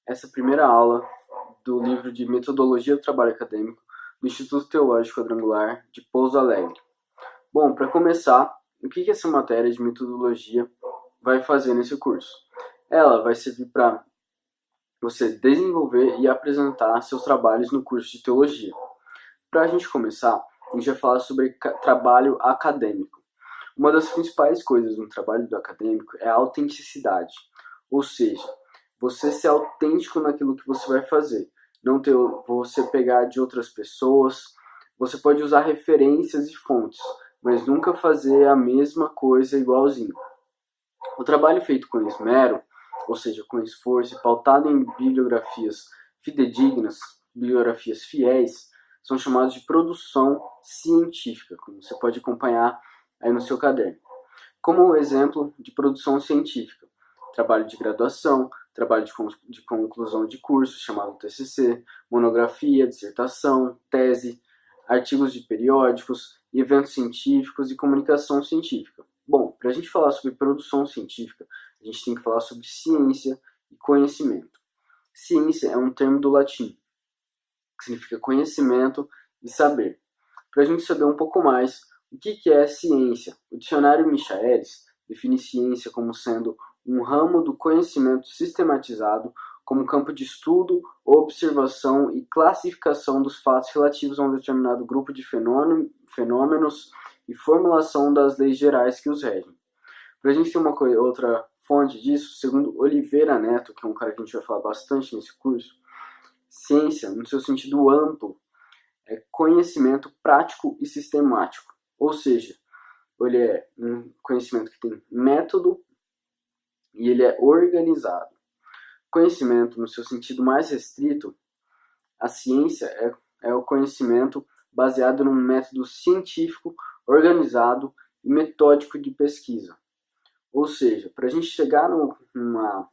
essa primeira aula do livro de Metodologia do Trabalho Acadêmico do Instituto Teológico Quadrangular de Pouso Alegre. Bom, para começar, o que essa matéria de metodologia vai fazer nesse curso? Ela vai servir para você desenvolver e apresentar seus trabalhos no curso de teologia. Para a gente começar, a gente vai falar sobre trabalho acadêmico. Uma das principais coisas no trabalho do acadêmico é a autenticidade, ou seja, você ser autêntico naquilo que você vai fazer, não ter você pegar de outras pessoas. Você pode usar referências e fontes, mas nunca fazer a mesma coisa igualzinho. O trabalho feito com esmero, ou seja, com esforço e pautado em bibliografias fidedignas, bibliografias fiéis, são chamados de produção científica, como você pode acompanhar aí no seu caderno. Como exemplo de produção científica, trabalho de graduação, trabalho de conclusão de curso, chamado TCC, monografia, dissertação, tese, artigos de periódicos, eventos científicos e comunicação científica. Bom, para a gente falar sobre produção científica, a gente tem que falar sobre ciência e conhecimento. Ciência é um termo do latim, que significa conhecimento e saber. Para a gente saber um pouco mais, o que é ciência? O dicionário Michaelis define ciência como sendo um ramo do conhecimento sistematizado como campo de estudo, observação e classificação dos fatos relativos a um determinado grupo de fenômenos e formulação das leis gerais que os regem. Para a gente ter uma outra fonte disso, segundo Oliveira Neto, que é um cara que a gente vai falar bastante nesse curso, ciência, no seu sentido amplo, é conhecimento prático e sistemático. Ou seja, ele é um conhecimento que tem método e ele é organizado. Conhecimento, no seu sentido mais restrito, a ciência é o conhecimento baseado num método científico, organizado e metódico de pesquisa. Ou seja, para a gente chegar na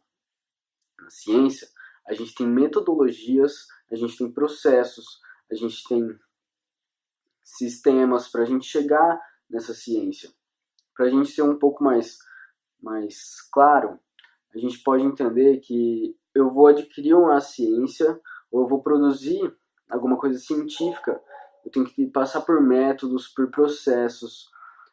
ciência, a gente tem metodologias, a gente tem processos, a gente tem sistemas para a gente chegar nessa ciência. Para a gente ser um pouco mais claro, a gente pode entender que eu vou adquirir uma ciência ou eu vou produzir alguma coisa científica, eu tenho que passar por métodos, por processos.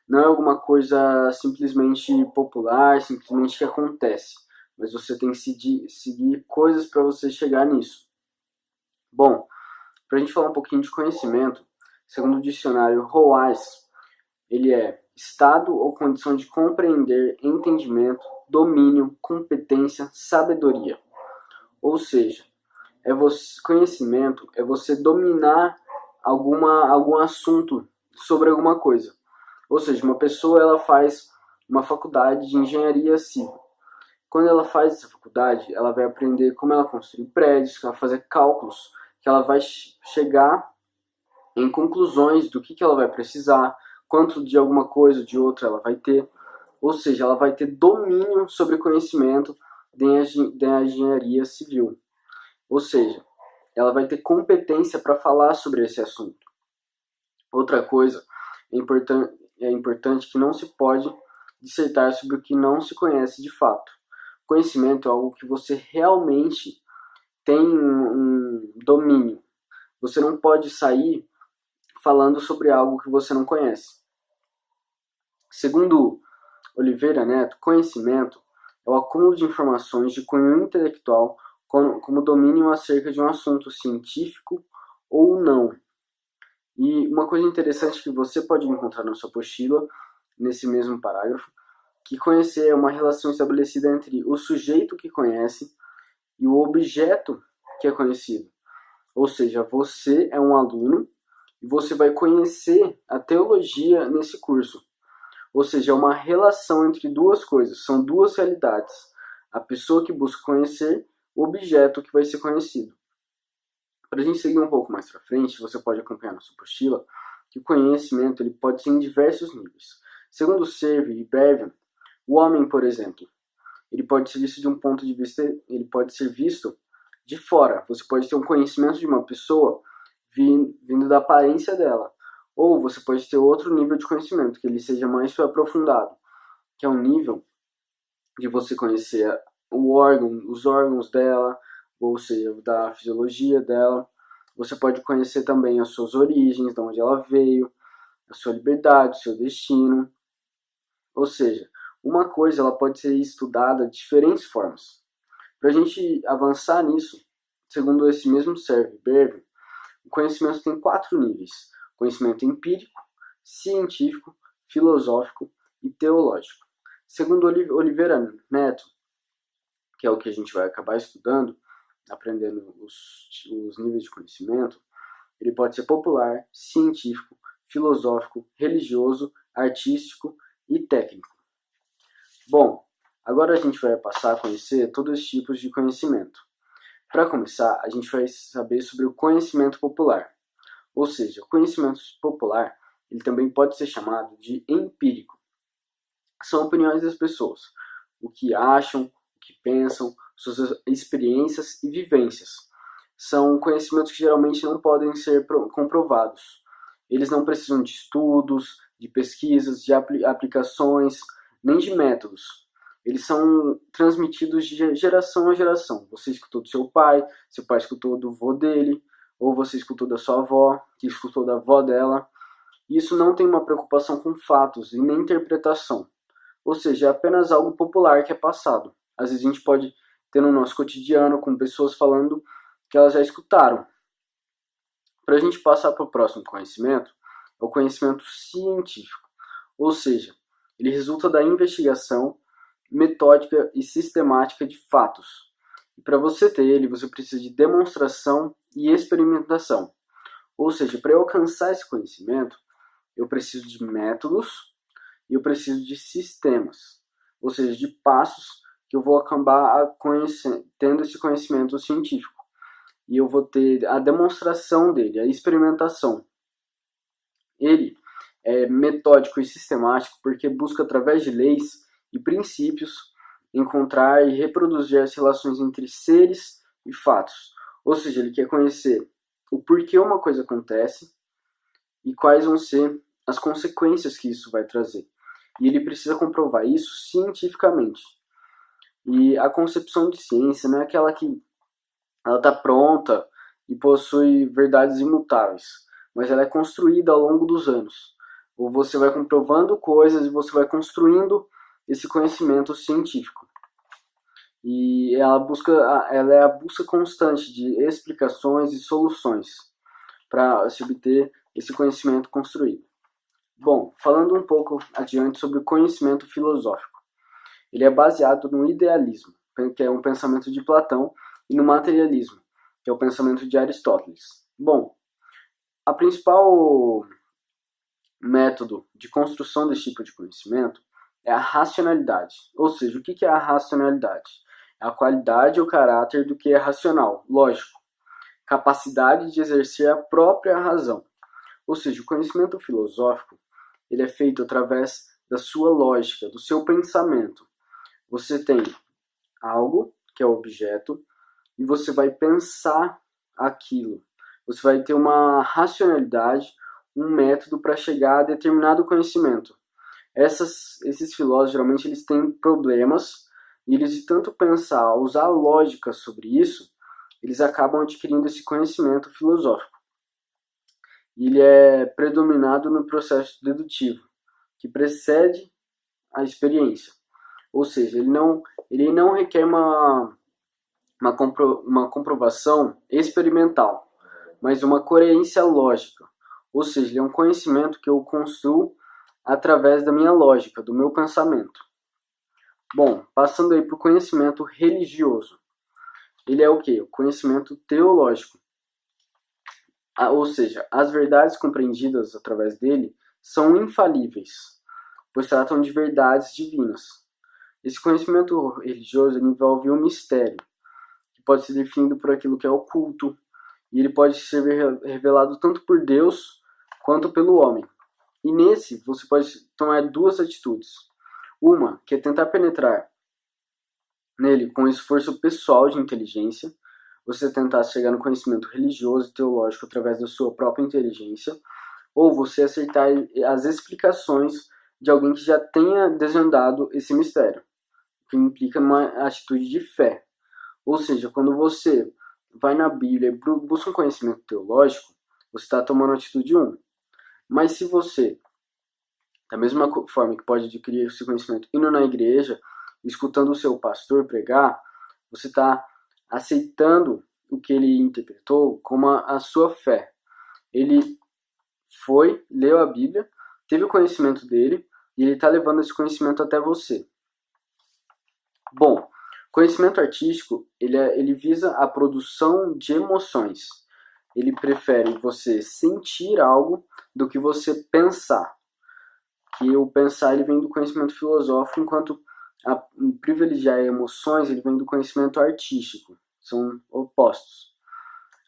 Não é alguma coisa simplesmente popular, simplesmente que acontece, mas você tem que seguir coisas para você chegar nisso. Bom, para a gente falar um pouquinho de conhecimento, segundo o dicionário Roais, ele é estado ou condição de compreender, entendimento, domínio, competência, sabedoria. Ou seja, conhecimento é você dominar algum assunto sobre alguma coisa. Ou seja, uma pessoa ela faz uma faculdade de engenharia civil. Quando ela faz essa faculdade, ela vai aprender como ela construir prédios, ela vai fazer cálculos, que ela vai chegar em conclusões do que ela vai precisar, quanto de alguma coisa ou de outra ela vai ter. Ou seja, ela vai ter domínio sobre conhecimento da engenharia civil. Ou seja, ela vai ter competência para falar sobre esse assunto. Outra coisa é importante que não se pode dissertar sobre o que não se conhece de fato. Conhecimento é algo que você realmente tem um domínio. Você não pode sair falando sobre algo que você não conhece. Segundo Oliveira Neto, conhecimento é o acúmulo de informações de cunho intelectual como domínio acerca de um assunto científico ou não. E uma coisa interessante que você pode encontrar na sua apostila, nesse mesmo parágrafo, que conhecer é uma relação estabelecida entre o sujeito que conhece e o objeto que é conhecido. Ou seja, você é um aluno e você vai conhecer a teologia nesse curso. Ou seja, é uma relação entre duas coisas, são duas realidades. A pessoa que busca conhecer, o objeto que vai ser conhecido. Para a gente seguir um pouco mais para frente, você pode acompanhar na sua apostila que o conhecimento ele pode ser em diversos níveis. Segundo Serve e Bergman, o homem, por exemplo, ele pode ser visto de um ponto de vista, ele pode ser visto de fora. Você pode ter um conhecimento de uma pessoa vindo da aparência dela. Ou você pode ter outro nível de conhecimento, que ele seja mais aprofundado, que é um nível de você conhecer os órgãos dela, ou seja, da fisiologia dela. Você pode conhecer também as suas origens, de onde ela veio, a sua liberdade, o seu destino. Ou seja, uma coisa ela pode ser estudada de diferentes formas. Para a gente avançar nisso, segundo esse mesmo Serve Bervin, o conhecimento tem 4 níveis: conhecimento empírico, científico, filosófico e teológico. Segundo Oliveira Neto, que é o que a gente vai acabar estudando, aprendendo os níveis de conhecimento, ele pode ser popular, científico, filosófico, religioso, artístico e técnico. Bom, agora a gente vai passar a conhecer todos os tipos de conhecimento. Para começar, a gente vai saber sobre o conhecimento popular. Ou seja, o conhecimento popular ele também pode ser chamado de empírico. São opiniões das pessoas, o que acham, o que pensam, suas experiências e vivências. São conhecimentos que geralmente não podem ser comprovados. Eles não precisam de estudos, de pesquisas, de aplicações, nem de métodos. Eles são transmitidos de geração a geração. Você escutou do seu pai escutou do vô dele, ou você escutou da sua avó, que escutou da avó dela. Isso não tem uma preocupação com fatos e nem interpretação. Ou seja, é apenas algo popular que é passado. Às vezes a gente pode ter no nosso cotidiano com pessoas falando que elas já escutaram. Para a gente passar para o próximo conhecimento, é o conhecimento científico. Ou seja, ele resulta da investigação metódica e sistemática de fatos. E para você ter ele, você precisa de demonstração e experimentação. Ou seja, para eu alcançar esse conhecimento, eu preciso de métodos e eu preciso de sistemas. Ou seja, de passos que eu vou acabar tendo esse conhecimento científico. E eu vou ter a demonstração dele, a experimentação. Ele é metódico e sistemático porque busca, através de leis e princípios, encontrar e reproduzir as relações entre seres e fatos. Ou seja, ele quer conhecer o porquê uma coisa acontece e quais vão ser as consequências que isso vai trazer. E ele precisa comprovar isso cientificamente. E a concepção de ciência não é aquela que ela está pronta e possui verdades imutáveis, mas ela é construída ao longo dos anos. Ou você vai comprovando coisas e você vai construindo esse conhecimento científico. E ela é a busca constante de explicações e soluções para se obter esse conhecimento construído. Bom, falando um pouco adiante sobre o conhecimento filosófico. Ele é baseado no idealismo, que é um pensamento de Platão, e no materialismo, que é o pensamento de Aristóteles. Bom, a principal método de construção desse tipo de conhecimento é a racionalidade. Ou seja, o que é a racionalidade? É a qualidade ou caráter do que é racional, lógico. Capacidade de exercer a própria razão. Ou seja, o conhecimento filosófico ele é feito através da sua lógica, do seu pensamento. Você tem algo, que é o objeto, e você vai pensar aquilo. Você vai ter uma racionalidade, um método para chegar a determinado conhecimento. Esses filósofos, geralmente, eles têm problemas, e eles, de tanto pensar, usar lógica sobre isso, eles acabam adquirindo esse conhecimento filosófico. E ele é predominado no processo dedutivo, que precede a experiência. Ou seja, ele não requer uma comprovação experimental, mas uma coerência lógica. Ou seja, ele é um conhecimento que eu construo através da minha lógica, do meu pensamento. Bom, passando aí para o conhecimento religioso. Ele é o quê? O conhecimento teológico. Ou seja, as verdades compreendidas através dele são infalíveis, pois tratam de verdades divinas. Esse conhecimento religioso envolve um mistério, que pode ser definido por aquilo que é oculto, e ele pode ser revelado tanto por Deus quanto pelo homem. E nesse, você pode tomar duas atitudes. Uma, que é tentar penetrar nele com esforço pessoal de inteligência, você tentar chegar no conhecimento religioso e teológico através da sua própria inteligência, ou você aceitar as explicações de alguém que já tenha desvendado esse mistério, que implica numa atitude de fé. Ou seja, quando você vai na Bíblia e busca um conhecimento teológico, você está tomando a atitude 1. Mas se você, da mesma forma que pode adquirir esse conhecimento indo na igreja, escutando o seu pastor pregar, você está aceitando o que ele interpretou como a sua fé. Ele foi, leu a Bíblia, teve o conhecimento dele e ele está levando esse conhecimento até você. Bom, conhecimento artístico, ele visa a produção de emoções. Ele prefere você sentir algo do que você pensar. Que o pensar ele vem do conhecimento filosófico, enquanto privilegiar emoções ele vem do conhecimento artístico. São opostos.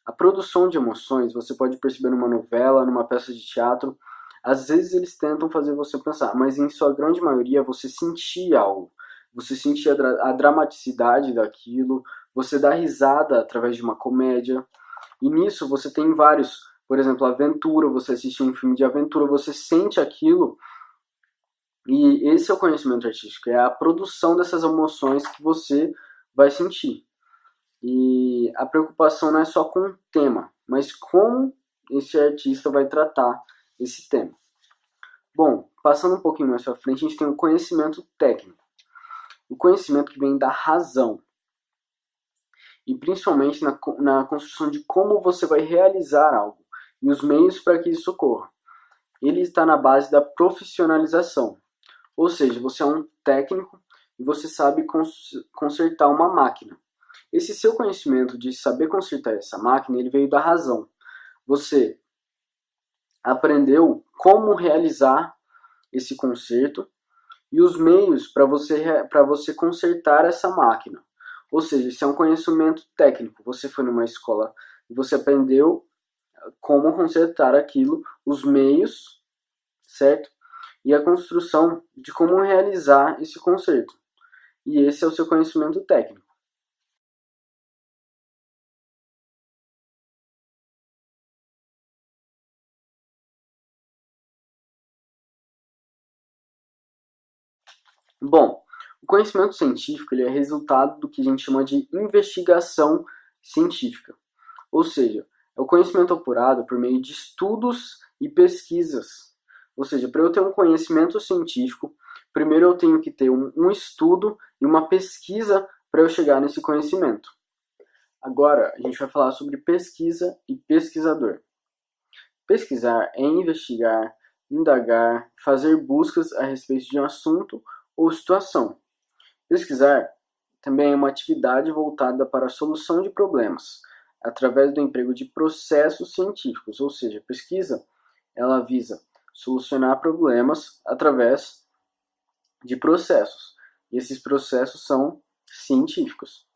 A produção de emoções você pode perceber numa novela, numa peça de teatro. Às vezes eles tentam fazer você pensar, mas em sua grande maioria você sentir algo. Você sentir a dramaticidade daquilo, você dá risada através de uma comédia. E nisso você tem vários, por exemplo, aventura, você assiste um filme de aventura, você sente aquilo. E esse é o conhecimento artístico, é a produção dessas emoções que você vai sentir. E a preocupação não é só com o tema, mas como esse artista vai tratar esse tema. Bom, passando um pouquinho mais para frente, a gente tem o conhecimento técnico. O conhecimento que vem da razão. E principalmente na construção de como você vai realizar algo e os meios para que isso ocorra. Ele está na base da profissionalização. Ou seja, você é um técnico e você sabe consertar uma máquina. Esse seu conhecimento de saber consertar essa máquina, ele veio da razão. Você aprendeu como realizar esse conserto e os meios para você consertar essa máquina. Ou seja, isso é um conhecimento técnico. Você foi numa escola e você aprendeu como consertar aquilo, os meios, certo? E a construção de como realizar esse conserto. E esse é o seu conhecimento técnico. Bom, o conhecimento científico ele é resultado do que a gente chama de investigação científica. Ou seja, é o conhecimento apurado por meio de estudos e pesquisas. Ou seja, para eu ter um conhecimento científico, primeiro eu tenho que ter um estudo e uma pesquisa para eu chegar nesse conhecimento. Agora, a gente vai falar sobre pesquisa e pesquisador. Pesquisar é investigar, indagar, fazer buscas a respeito de um assunto ou situação. Pesquisar também é uma atividade voltada para a solução de problemas, através do emprego de processos científicos, ou seja, pesquisa ela visa solucionar problemas através de processos, e esses processos são científicos.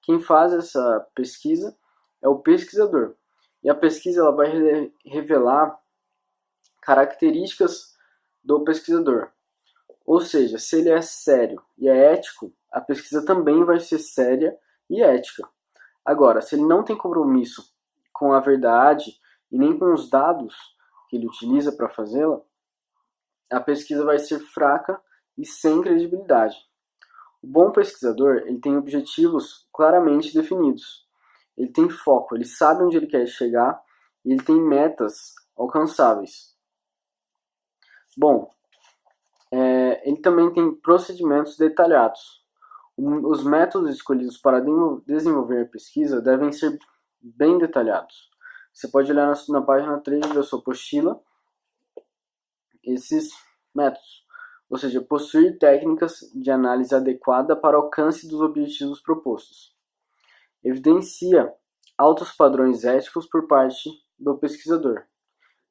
Quem faz essa pesquisa é o pesquisador, e a pesquisa ela vai revelar características do pesquisador. Ou seja, se ele é sério e é ético, a pesquisa também vai ser séria e ética. Agora, se ele não tem compromisso com a verdade e nem com os dados que ele utiliza para fazê-la, a pesquisa vai ser fraca e sem credibilidade. O bom pesquisador ele tem objetivos claramente definidos. Ele tem foco, ele sabe onde ele quer chegar e ele tem metas alcançáveis. Bom, ele também tem procedimentos detalhados. Os métodos escolhidos para desenvolver a pesquisa devem ser bem detalhados. Você pode olhar na página 3 da sua apostila esses métodos. Ou seja, possuir técnicas de análise adequada para alcance dos objetivos propostos. Evidencia altos padrões éticos por parte do pesquisador.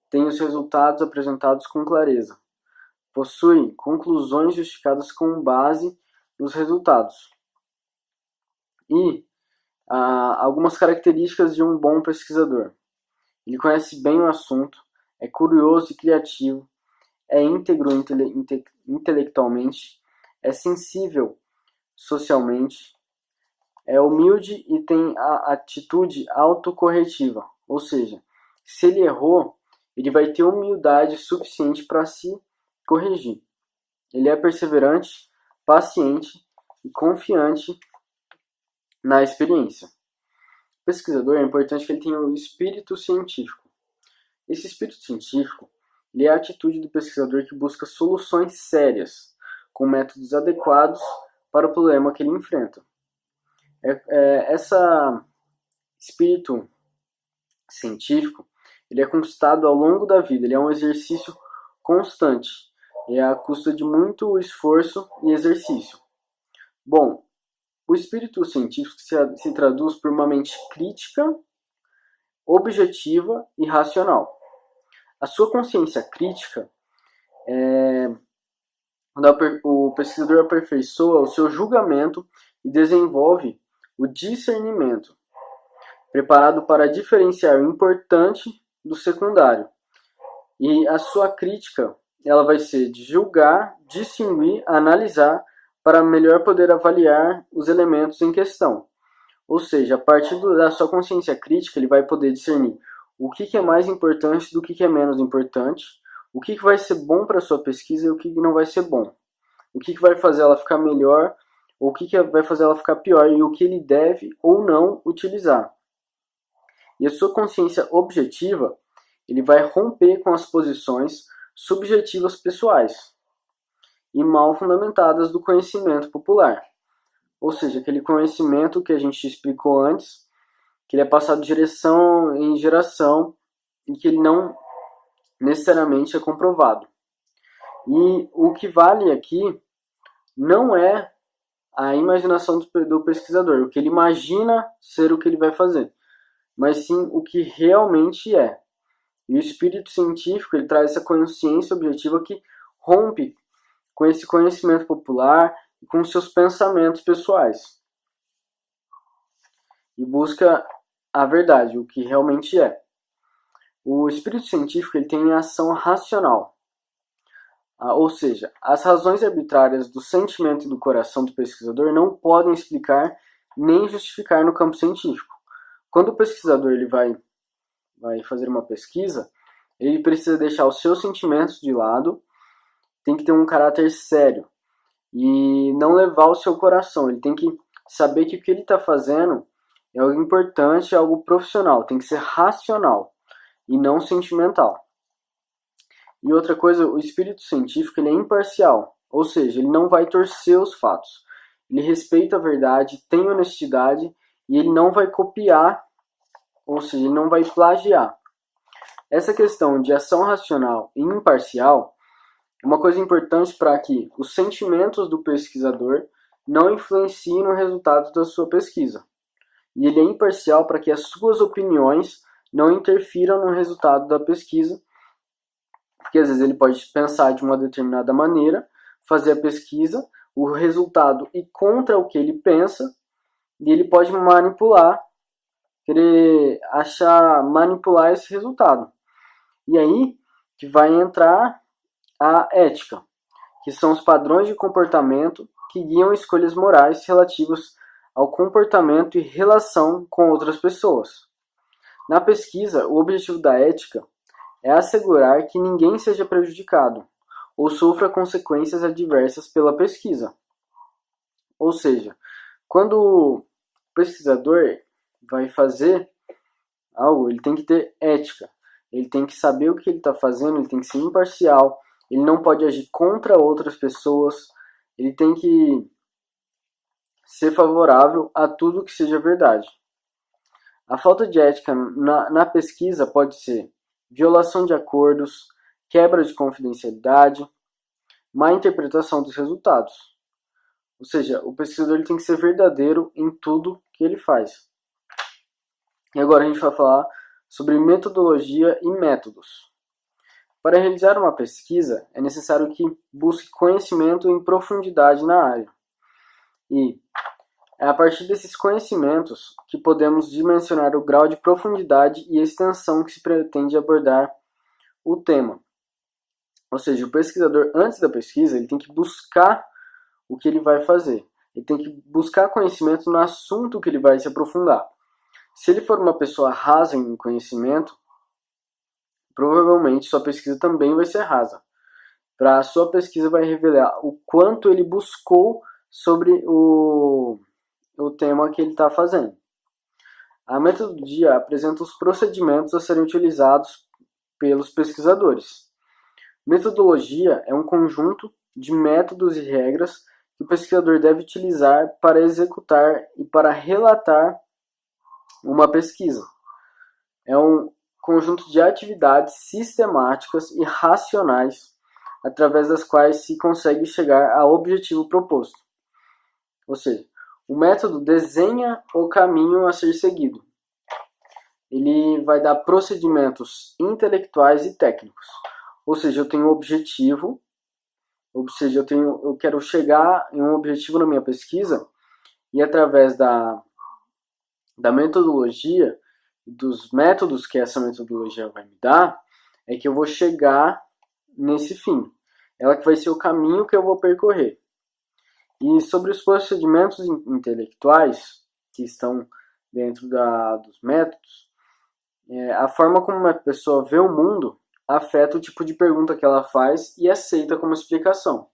Tem os resultados apresentados com clareza. Possui conclusões justificadas com base nos resultados. E algumas características de um bom pesquisador. Ele conhece bem o assunto, é curioso e criativo, é íntegro intelectualmente, é sensível socialmente, é humilde e tem a atitude autocorretiva. Ou seja, se ele errou, ele vai ter humildade suficiente para se corrigir. Ele é perseverante, paciente e confiante na experiência. O pesquisador é importante que ele tenha o espírito científico. Esse espírito científico ele é a atitude do pesquisador que busca soluções sérias, com métodos adequados para o problema que ele enfrenta. Esse espírito científico ele é conquistado ao longo da vida, ele é um exercício constante, é à custa de muito esforço e exercício. Bom, o espírito científico se traduz por uma mente crítica, objetiva e racional. A sua consciência crítica quando o pesquisador aperfeiçoa o seu julgamento e desenvolve o discernimento, preparado para diferenciar o importante do secundário. E a sua crítica ela vai ser de julgar, distinguir, analisar, para melhor poder avaliar os elementos em questão. Ou seja, a partir da sua consciência crítica, ele vai poder discernir o que é mais importante do que é menos importante, o que vai ser bom para a sua pesquisa e o que não vai ser bom, o que vai fazer ela ficar melhor ou o que vai fazer ela ficar pior e o que ele deve ou não utilizar. E a sua consciência objetiva, ele vai romper com as posições subjetivas pessoais e mal fundamentadas do conhecimento popular. Ou seja, aquele conhecimento que a gente explicou antes, que ele é passado de geração em geração e que ele não necessariamente é comprovado. E o que vale aqui não é a imaginação do pesquisador, o que ele imagina ser o que ele vai fazer, mas sim o que realmente é. E o espírito científico ele traz essa consciência objetiva que rompe com esse conhecimento popular e com seus pensamentos pessoais. E busca a verdade, o que realmente é. O espírito científico ele tem ação racional. Ou seja, as razões arbitrárias do sentimento e do coração do pesquisador não podem explicar nem justificar no campo científico. Quando o pesquisador ele vai fazer uma pesquisa, ele precisa deixar os seus sentimentos de lado, tem que ter um caráter sério e não levar o seu coração. Ele tem que saber que o que ele está fazendo é algo importante, é algo profissional, tem que ser racional e não sentimental. E outra coisa, o espírito científico ele é imparcial, ou seja, ele não vai torcer os fatos. Ele respeita a verdade, tem honestidade e ele não vai copiar, ou seja, ele não vai plagiar. Essa questão de ação racional e imparcial é uma coisa importante para que os sentimentos do pesquisador não influenciem no resultado da sua pesquisa. E ele é imparcial para que as suas opiniões não interfiram no resultado da pesquisa, porque às vezes ele pode pensar de uma determinada maneira, fazer a pesquisa, o resultado ir contra o que ele pensa, e ele pode manipular, manipular esse resultado. E aí que vai entrar a ética, que são os padrões de comportamento que guiam escolhas morais relativas ao comportamento e relação com outras pessoas. Na pesquisa, o objetivo da ética é assegurar que ninguém seja prejudicado ou sofra consequências adversas pela pesquisa. Ou seja, quando o pesquisador vai fazer algo, ele tem que ter ética, ele tem que saber o que ele está fazendo, ele tem que ser imparcial, ele não pode agir contra outras pessoas, ele tem que ser favorável a tudo que seja verdade. A falta de ética na pesquisa pode ser violação de acordos, quebra de confidencialidade, má interpretação dos resultados. Ou seja, o pesquisador ele tem que ser verdadeiro em tudo que ele faz. E agora a gente vai falar sobre metodologia e métodos. Para realizar uma pesquisa, é necessário que busque conhecimento em profundidade na área. E é a partir desses conhecimentos que podemos dimensionar o grau de profundidade e extensão que se pretende abordar o tema. Ou seja, o pesquisador, antes da pesquisa, ele tem que buscar o que ele vai fazer. Ele tem que buscar conhecimento no assunto que ele vai se aprofundar. Se ele for uma pessoa rasa em conhecimento, provavelmente sua pesquisa também vai ser rasa. A sua pesquisa vai revelar o quanto ele buscou sobre o tema que ele está fazendo. A metodologia apresenta os procedimentos a serem utilizados pelos pesquisadores. Metodologia é um conjunto de métodos e regras que o pesquisador deve utilizar para executar e para relatar uma pesquisa. É um conjunto de atividades sistemáticas e racionais através das quais se consegue chegar ao objetivo proposto. Ou seja, o método desenha o caminho a ser seguido. Ele vai dar procedimentos intelectuais e técnicos. Ou seja, eu tenho um objetivo, ou seja, eu quero chegar em um objetivo na minha pesquisa e através da metodologia, dos métodos que essa metodologia vai me dar, é que eu vou chegar nesse fim. Ela que vai ser o caminho que eu vou percorrer. E sobre os procedimentos intelectuais que estão dentro dos métodos, a forma como uma pessoa vê o mundo afeta o tipo de pergunta que ela faz e aceita como explicação.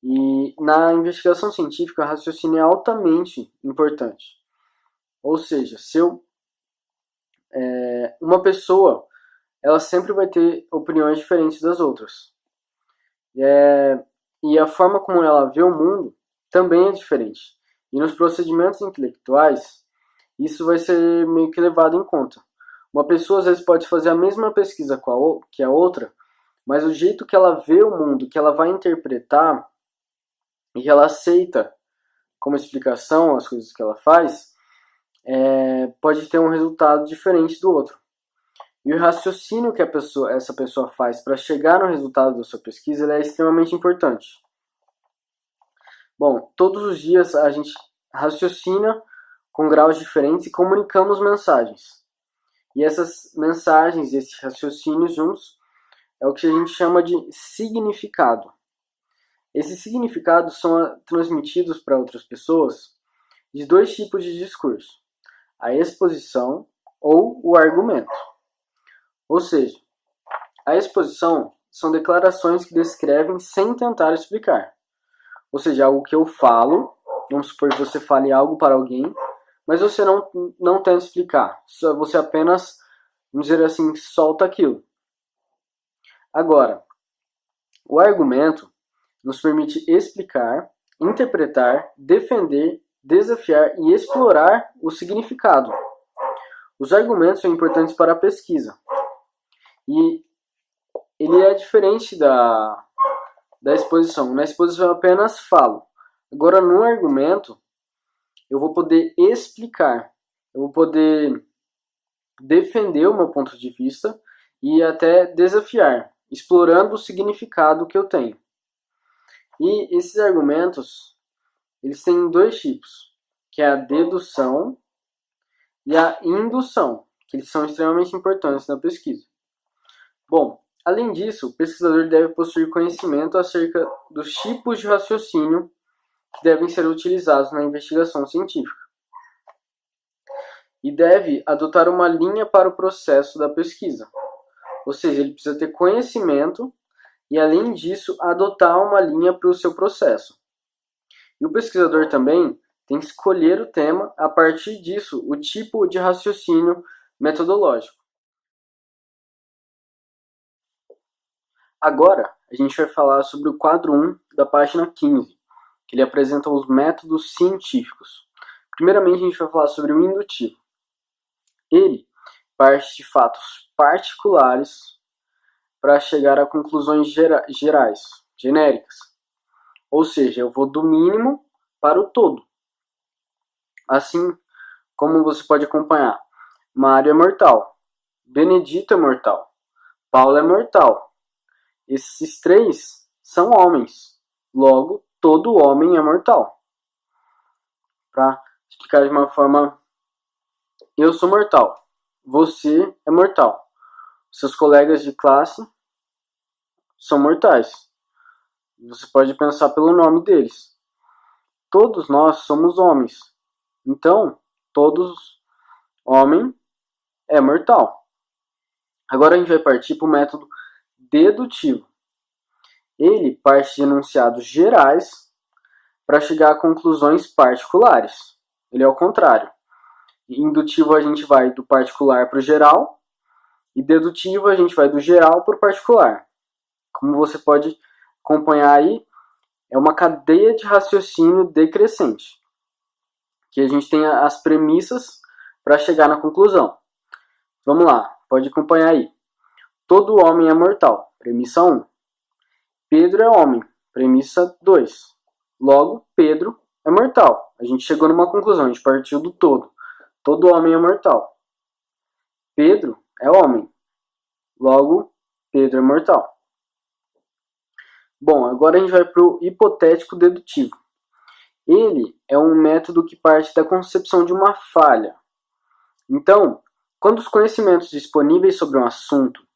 E na investigação científica, o raciocínio é altamente importante. Ou seja, uma pessoa ela sempre vai ter opiniões diferentes das outras. E a forma como ela vê o mundo também é diferente. E nos procedimentos intelectuais, isso vai ser meio que levado em conta. Uma pessoa às vezes pode fazer a mesma pesquisa que a outra, mas o jeito que ela vê o mundo, que ela vai interpretar e que ela aceita como explicação as coisas que ela faz, pode ter um resultado diferente do outro. E o raciocínio que essa pessoa faz para chegar no resultado da sua pesquisa é extremamente importante. Bom, todos os dias a gente raciocina com graus diferentes e comunicamos mensagens. E essas mensagens, esses raciocínios juntos, é o que a gente chama de significado. Esses significados são transmitidos para outras pessoas de dois tipos de discurso: a exposição ou o argumento. Ou seja, a exposição são declarações que descrevem sem tentar explicar. Ou seja, algo que eu falo, vamos supor que você fale algo para alguém, mas você não tenta explicar. Você apenas, vamos dizer assim, solta aquilo. Agora, o argumento nos permite explicar, interpretar, defender, desafiar e explorar o significado. Os argumentos são importantes para a pesquisa. E ele é diferente da exposição. Na exposição eu apenas falo. Agora no argumento eu vou poder explicar. Eu vou poder defender o meu ponto de vista e até desafiar, explorando o significado que eu tenho. E esses argumentos, eles têm dois tipos, que é a dedução e a indução, que eles são extremamente importantes na pesquisa. Bom, além disso, o pesquisador deve possuir conhecimento acerca dos tipos de raciocínio que devem ser utilizados na investigação científica. E deve adotar uma linha para o processo da pesquisa. Ou seja, ele precisa ter conhecimento e, além disso, adotar uma linha para o seu processo. E o pesquisador também tem que escolher o tema, a partir disso, o tipo de raciocínio metodológico. Agora, a gente vai falar sobre o quadro 1 da página 15, que ele apresenta os métodos científicos. Primeiramente, a gente vai falar sobre o indutivo. Ele parte de fatos particulares para chegar a conclusões gerais, genéricas. Ou seja, eu vou do mínimo para o todo. Assim como você pode acompanhar, Mário é mortal, Benedito é mortal, Paulo é mortal. Esses três são homens, logo todo homem é mortal. Para explicar de uma forma, eu sou mortal, você é mortal, seus colegas de classe são mortais. Você pode pensar pelo nome deles. Todos nós somos homens, então todos homem é mortal. Agora a gente vai partir para o método dedutivo. Ele parte de enunciados gerais para chegar a conclusões particulares. ele é o contrário. Indutivo a gente vai do particular para o geral, e dedutivo a gente vai do geral para o particular. Como você pode acompanhar aí, é uma cadeia de raciocínio decrescente, que a gente tem as premissas para chegar na conclusão. Vamos lá, pode acompanhar aí. Todo homem é mortal, premissa 1. Pedro é homem, premissa 2. Logo, Pedro é mortal. A gente chegou numa conclusão, a gente partiu do todo. Todo homem é mortal. Pedro é homem. Logo, Pedro é mortal. Bom, agora a gente vai para o hipotético dedutivo. Ele é um método que parte da concepção de uma falha. Então, quando os conhecimentos disponíveis sobre um assunto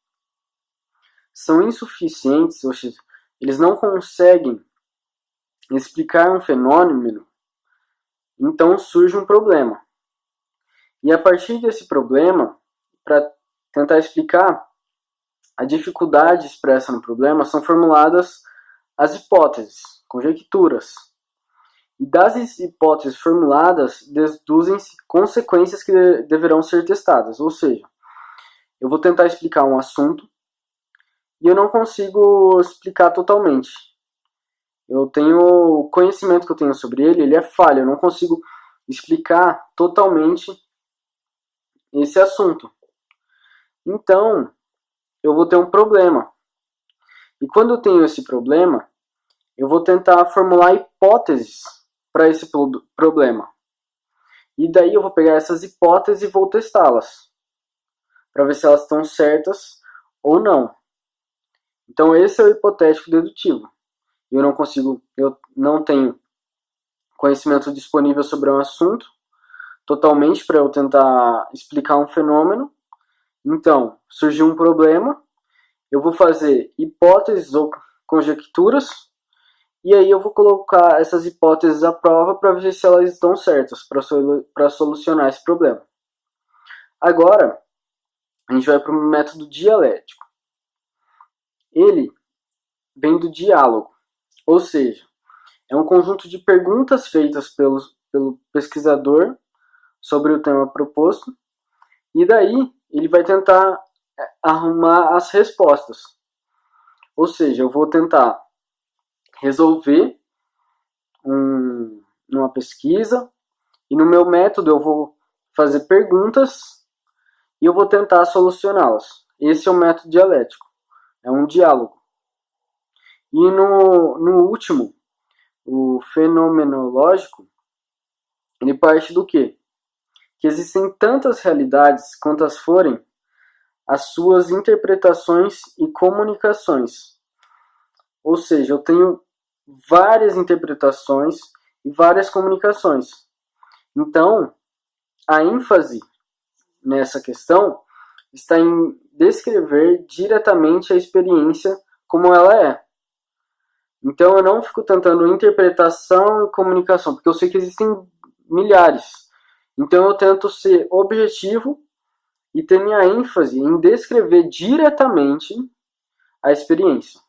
são insuficientes, ou seja, eles não conseguem explicar um fenômeno, então surge um problema. E a partir desse problema, para tentar explicar a dificuldade expressa no problema, são formuladas as hipóteses, conjecturas. E das hipóteses formuladas, deduzem-se consequências que deverão ser testadas. Ou seja, eu vou tentar explicar um assunto e eu não consigo explicar totalmente. Eu tenho o conhecimento que eu tenho sobre ele é falho. Eu não consigo explicar totalmente esse assunto. Então, eu vou ter um problema. E quando eu tenho esse problema, eu vou tentar formular hipóteses para esse problema. E daí eu vou pegar essas hipóteses e vou testá-las, para ver se elas estão certas ou não. Então esse é o hipotético dedutivo. Eu não tenho conhecimento disponível sobre um assunto totalmente para eu tentar explicar um fenômeno. Então, surgiu um problema, eu vou fazer hipóteses ou conjecturas, e aí eu vou colocar essas hipóteses à prova para ver se elas estão certas, para solucionar esse problema. Agora, a gente vai para o método dialético. Ele vem do diálogo, ou seja, é um conjunto de perguntas feitas pelo pesquisador sobre o tema proposto, e daí ele vai tentar arrumar as respostas. Ou seja, eu vou tentar resolver uma pesquisa, e no meu método eu vou fazer perguntas e eu vou tentar solucioná-las. Esse é o método dialético, é um diálogo. E no último, o fenomenológico, ele parte do quê? Que existem tantas realidades quantas forem as suas interpretações e comunicações. Ou seja, eu tenho várias interpretações e várias comunicações. Então, a ênfase nessa questão está em descrever diretamente a experiência como ela é. Então, eu não fico tentando interpretação e comunicação, porque eu sei que existem milhares. Então, eu tento ser objetivo e ter minha ênfase em descrever diretamente a experiência.